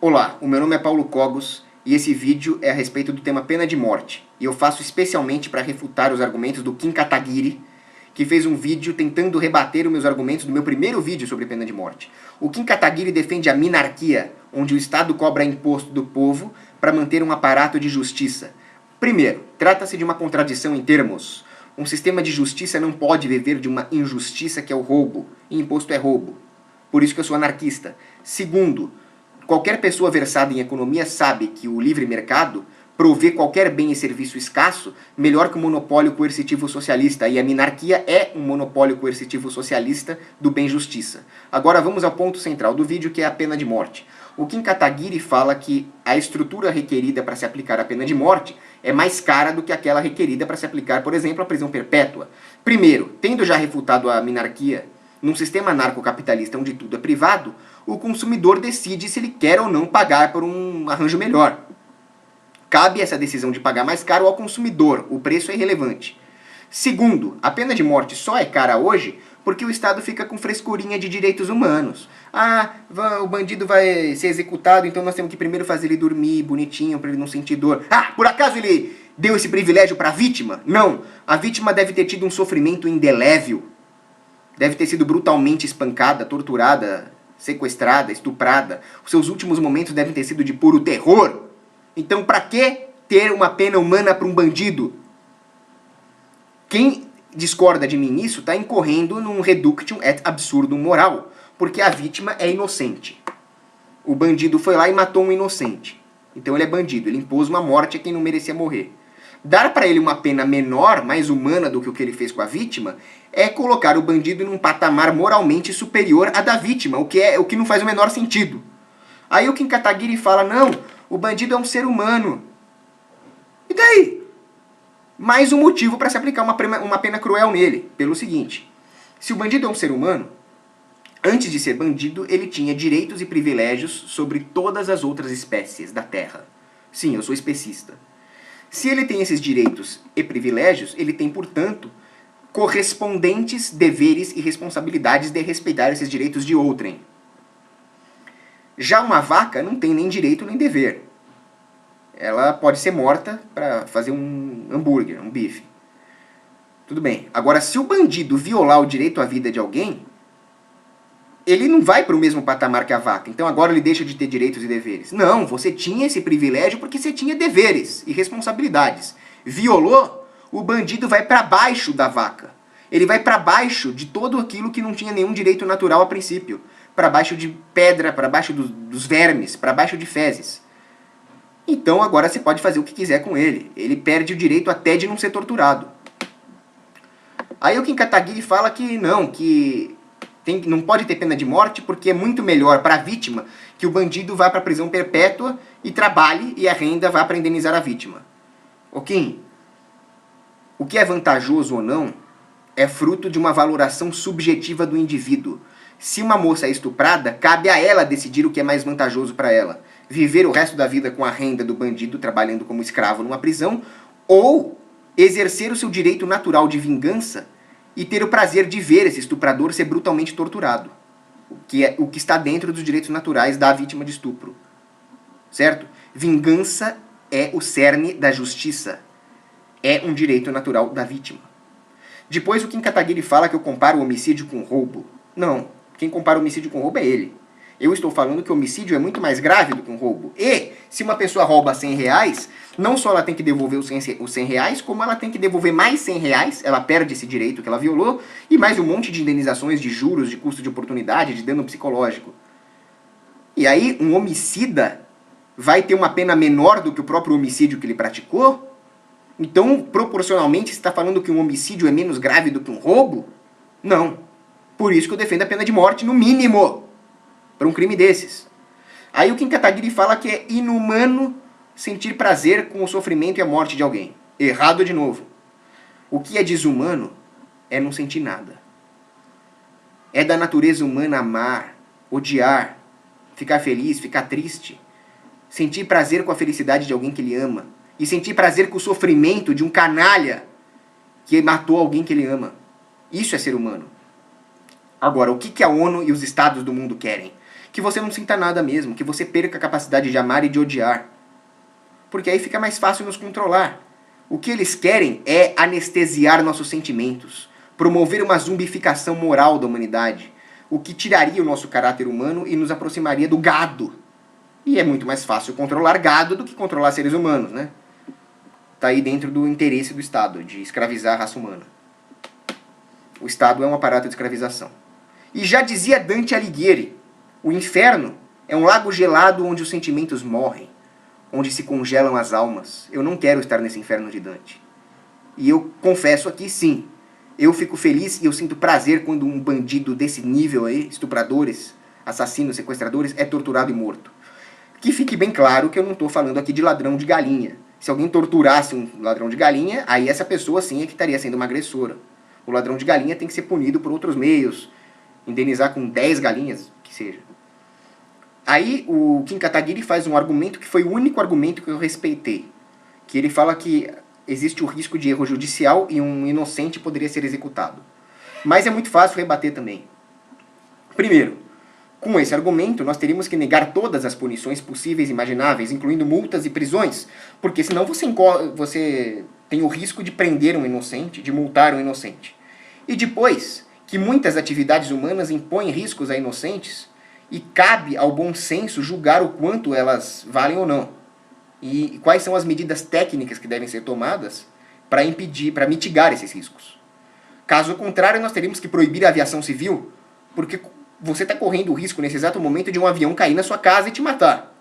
Olá, o meu nome é Paulo Cogos e esse vídeo é a respeito do tema pena de morte. E eu faço especialmente para refutar os argumentos do Kim Kataguiri, que fez um vídeo tentando rebater os meus argumentos do meu primeiro vídeo sobre pena de morte. O Kim Kataguiri defende a minarquia, onde o Estado cobra imposto do povo para manter um aparato de justiça. Primeiro, trata-se de uma contradição em termos. Um sistema de justiça não pode viver de uma injustiça que é o roubo, e imposto é roubo. Por isso que eu sou anarquista. Segundo, qualquer pessoa versada em economia sabe que o livre mercado provê qualquer bem e serviço escasso melhor que o monopólio coercitivo socialista, e a minarquia é um monopólio coercitivo socialista do bem-justiça. Agora vamos ao ponto central do vídeo, que é a pena de morte. O Kim Kataguiri fala que a estrutura requerida para se aplicar a pena de morte é mais cara do que aquela requerida para se aplicar, por exemplo, a prisão perpétua. Primeiro, tendo já refutado a minarquia, num sistema anarcocapitalista onde tudo é privado, o consumidor decide se ele quer ou não pagar por um arranjo melhor. Cabe essa decisão de pagar mais caro ao consumidor, o preço é irrelevante. Segundo, a pena de morte só é cara hoje porque o Estado fica com frescurinha de direitos humanos. Ah, o bandido vai ser executado, então nós temos que primeiro fazer ele dormir bonitinho para ele não sentir dor. Ah, por acaso ele deu esse privilégio para a vítima? Não, a vítima deve ter tido um sofrimento indelével. Deve ter sido brutalmente espancada, torturada, sequestrada, estuprada. Os seus últimos momentos devem ter sido de puro terror. Então, para que ter uma pena humana para um bandido? Quem discorda de mim nisso está incorrendo num reductio et absurdum moral, porque a vítima é inocente. O bandido foi lá e matou um inocente. Então ele é bandido, ele impôs uma morte a quem não merecia morrer. Dar para ele uma pena menor, mais humana do que o que ele fez com a vítima, é colocar o bandido num patamar moralmente superior à da vítima, o que não faz o menor sentido. Aí o Kim Kataguiri fala, não, o bandido é um ser humano. E daí? Mais um motivo para se aplicar uma pena cruel nele, pelo seguinte, se o bandido é um ser humano, antes de ser bandido, ele tinha direitos e privilégios sobre todas as outras espécies da Terra. Sim, eu sou especista. Se ele tem esses direitos e privilégios, ele tem, portanto, correspondentes deveres e responsabilidades de respeitar esses direitos de outrem. Já uma vaca não tem nem direito nem dever. Ela pode ser morta para fazer um hambúrguer, um bife. Tudo bem. Agora, se o bandido violar o direito à vida de alguém, ele não vai para o mesmo patamar que a vaca. Então agora ele deixa de ter direitos e deveres. Não, você tinha esse privilégio porque você tinha deveres e responsabilidades. Violou, o bandido vai para baixo da vaca. Ele vai para baixo de todo aquilo que não tinha nenhum direito natural a princípio. Para baixo de pedra, para baixo dos vermes, para baixo de fezes. Então agora você pode fazer o que quiser com ele. Ele perde o direito até de não ser torturado. Aí o Kim Kataguiri fala que não pode ter pena de morte porque é muito melhor para a vítima que o bandido vá para a prisão perpétua e trabalhe e a renda vá para indenizar a vítima. Ok? O que é vantajoso ou não é fruto de uma valoração subjetiva do indivíduo. Se uma moça é estuprada, cabe a ela decidir o que é mais vantajoso para ela. Viver o resto da vida com a renda do bandido trabalhando como escravo numa prisão, ou exercer o seu direito natural de vingança e ter o prazer de ver esse estuprador ser brutalmente torturado, que é o que está dentro dos direitos naturais da vítima de estupro. Certo? Vingança é o cerne da justiça. É um direito natural da vítima. Depois o Kim Kataguiri fala que eu comparo o homicídio com roubo. Não, quem compara o homicídio com roubo é ele. Eu estou falando que o homicídio é muito mais grave do que um roubo. E, se uma pessoa rouba 100 reais, não só ela tem que devolver os 100 reais, como ela tem que devolver mais 100 reais, ela perde esse direito que ela violou, e mais um monte de indenizações de juros, de custo de oportunidade, de dano psicológico. E aí, um homicida vai ter uma pena menor do que o próprio homicídio que ele praticou? Então, proporcionalmente, você está falando que um homicídio é menos grave do que um roubo? Não. Por isso que eu defendo a pena de morte, no mínimo, para um crime desses. Aí o Kim Kataguiri fala que é inumano sentir prazer com o sofrimento e a morte de alguém. Errado de novo. O que é desumano é não sentir nada. É da natureza humana amar, odiar, ficar feliz, ficar triste. Sentir prazer com a felicidade de alguém que ele ama. E sentir prazer com o sofrimento de um canalha que matou alguém que ele ama. Isso é ser humano. Agora, o que a ONU e os estados do mundo querem? que você não sinta nada mesmo, que você perca a capacidade de amar e de odiar. Porque aí fica mais fácil nos controlar. O que eles querem é anestesiar nossos sentimentos, promover uma zumbificação moral da humanidade, o que tiraria o nosso caráter humano e nos aproximaria do gado. E é muito mais fácil controlar gado do que controlar seres humanos, né? Tá aí dentro do interesse do Estado, de escravizar a raça humana. O Estado é um aparato de escravização. E já dizia Dante Alighieri, o inferno é um lago gelado onde os sentimentos morrem, onde se congelam as almas. Eu não quero estar nesse inferno de Dante. E eu confesso aqui, sim, eu fico feliz e eu sinto prazer quando um bandido desse nível aí, estupradores, assassinos, sequestradores, é torturado e morto. Que fique bem claro que eu não estou falando aqui de ladrão de galinha. Se alguém torturasse um ladrão de galinha, aí essa pessoa sim é que estaria sendo uma agressora. O ladrão de galinha tem que ser punido por outros meios, indenizar com 10 galinhas, que seja. Aí o Kim Kataguiri faz um argumento que foi o único argumento que eu respeitei. Que ele fala que existe o risco de erro judicial e um inocente poderia ser executado. Mas é muito fácil rebater também. Primeiro, com esse argumento, nós teríamos que negar todas as punições possíveis e imagináveis, incluindo multas e prisões, porque senão você tem o risco de prender um inocente, de multar um inocente. E depois, que muitas atividades humanas impõem riscos a inocentes, e cabe ao bom senso julgar o quanto elas valem ou não. E quais são as medidas técnicas que devem ser tomadas para impedir, para mitigar esses riscos. Caso contrário, nós teríamos que proibir a aviação civil, porque você está correndo o risco nesse exato momento de um avião cair na sua casa e te matar.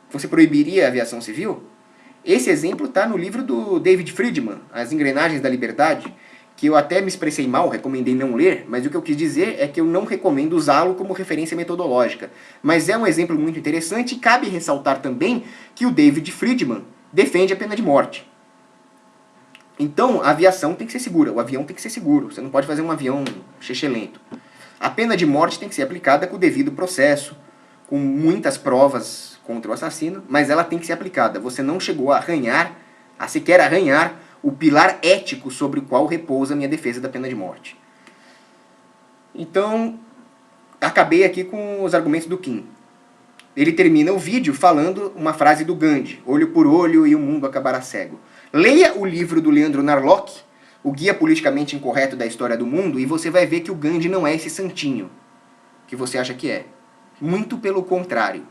Você proibiria a aviação civil? Esse exemplo está no livro do David Friedman, As Engrenagens da Liberdade, que eu até me expressei mal, recomendei não ler, mas o que eu quis dizer é que eu não recomendo usá-lo como referência metodológica. Mas é um exemplo muito interessante e cabe ressaltar também que o David Friedman defende a pena de morte. Então, a aviação tem que ser segura, o avião tem que ser seguro, você não pode fazer um avião lento. A pena de morte tem que ser aplicada com o devido processo, com muitas provas contra o assassino, mas ela tem que ser aplicada. Você não chegou a sequer arranhar o pilar ético sobre o qual repousa a minha defesa da pena de morte. Então, acabei aqui com os argumentos do Kim. Ele termina o vídeo falando uma frase do Gandhi: olho por olho e o mundo acabará cego. Leia o livro do Leandro Narlock, O Guia Politicamente Incorreto da História do Mundo, e você vai ver que o Gandhi não é esse santinho que você acha que é. Muito pelo contrário.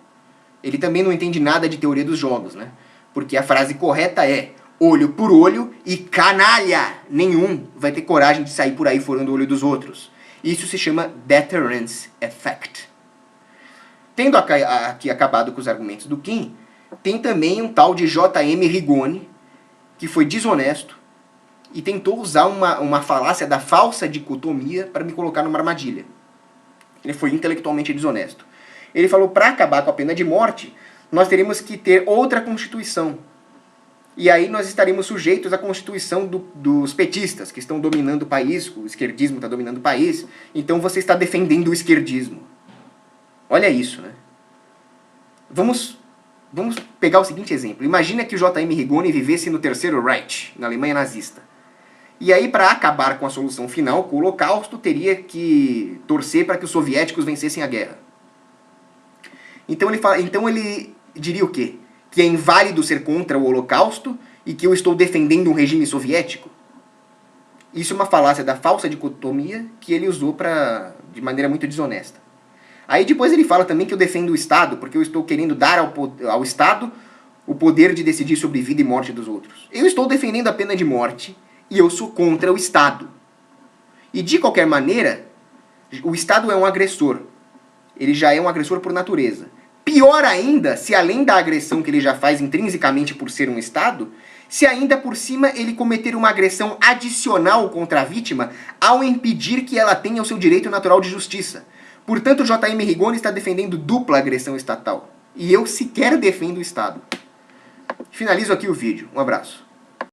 Ele também não entende nada de teoria dos jogos, né? Porque a frase correta é: olho por olho e canalha nenhum vai ter coragem de sair por aí furando o olho dos outros. Isso se chama deterrence effect. Tendo aqui acabado com os argumentos do Kim, tem também um tal de J.M. Rigoni, que foi desonesto e tentou usar uma falácia da falsa dicotomia para me colocar numa armadilha. Ele foi intelectualmente desonesto. Ele falou, para acabar com a pena de morte, nós teríamos que ter outra Constituição. E aí nós estaríamos sujeitos à Constituição dos petistas, que estão dominando o país, o esquerdismo está dominando o país, então você está defendendo o esquerdismo. Olha isso, né? Vamos pegar o seguinte exemplo. Imagina que o J.M. Rigoni vivesse no Terceiro Reich, na Alemanha nazista. E aí, para acabar com a solução final, com o Holocausto, teria que torcer para que os soviéticos vencessem a guerra. Então ele diria o quê? Que é inválido ser contra o Holocausto e que eu estou defendendo um regime soviético? Isso é uma falácia da falsa dicotomia que ele usou de maneira muito desonesta. Aí depois ele fala também que eu defendo o Estado, porque eu estou querendo dar ao Estado o poder de decidir sobre vida e morte dos outros. Eu estou defendendo a pena de morte e eu sou contra o Estado. E de qualquer maneira, o Estado é um agressor. Ele já é um agressor por natureza. Pior ainda, se além da agressão que ele já faz intrinsecamente por ser um Estado, se ainda por cima ele cometer uma agressão adicional contra a vítima ao impedir que ela tenha o seu direito natural de justiça. Portanto, o J.M. Rigoni está defendendo dupla agressão estatal. E eu sequer defendo o Estado. Finalizo aqui o vídeo. Um abraço.